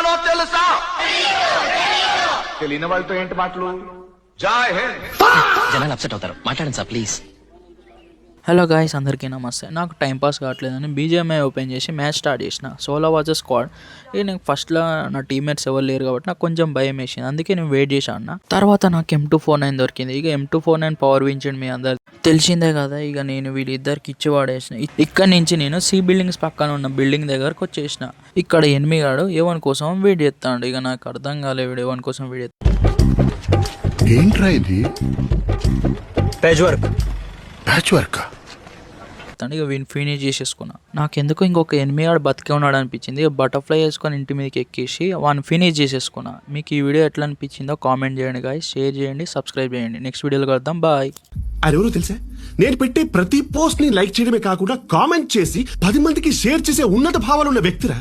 చేస్తున్నానో తెలుసా? తెలియని వాళ్ళతో ఏంటి మాటలు? జై హింద్. జనాలు అప్సెట్ అవుతారు, మాట్లాడండి సార్ ప్లీజ్. హలో గాయ్స్, అందరికీ నమస్తే. నాకు టైంపాస్ కావట్లేదని బీజేఎంఐ ఓపెన్ చేసి మ్యాచ్ స్టార్ట్ చేసిన. Solo versus squad. ఇక నేను ఫస్ట్లో నా టీమ్మేట్స్ ఎవరు లేరు కాబట్టి నాకు కొంచెం భయం వేసింది, అందుకే నేను వెయిట్ చేశాను అన్న. తర్వాత నాకు M249 దొరికింది. ఇక M249 పవర్ వించండి, మీ అందరు తెలిసిందే కదా. ఇక నేను వీళ్ళిద్దరికి ఇచ్చి వాడేసిన. ఇక్కడ నుంచి నేను సి బిల్డింగ్స్ పక్కన ఉన్న బిల్డింగ్ దగ్గరకు వచ్చేసిన. ఇక్కడ ఎనిమిగాడు ఎవరి కోసం వెయిట్ చేస్తాడు. ఇక నాకు అర్థం కాలే వీడు ఎవరి కోసం వెయిట్ చేస్తాడు. ఏంట్రా ఇది? Patch work. ఇక వీని ఫినిష్ చేసేసుకున్నా. నాకెందుకు ఇంకొక ఎనిమిది ఆడు బతికే ఉన్నాడు అనిపించింది. ఇక బటర్ఫ్లై వేసుకొని ఇంటి మీదకి ఎక్కేసి వాడిని ఫినిష్ చేసేసుకున్నా. మీకు ఈ వీడియో ఎట్లా అనిపించిందో కామెంట్ చేయండి గాయ్స్, షేర్ చేయండి, సబ్స్క్రైబ్ చేయండి. నెక్స్ట్ వీడియోలో కలుద్దాం, బాయ్. అరెవరో తెలుసా? నేను పెట్టే ప్రతి పోస్ట్ ని లైక్ చేయడమే కాకుండా కామెంట్ చేసి 10 మందికి షేర్ చేసే ఉన్నత భావాలు ఉన్న వ్యక్తిరా.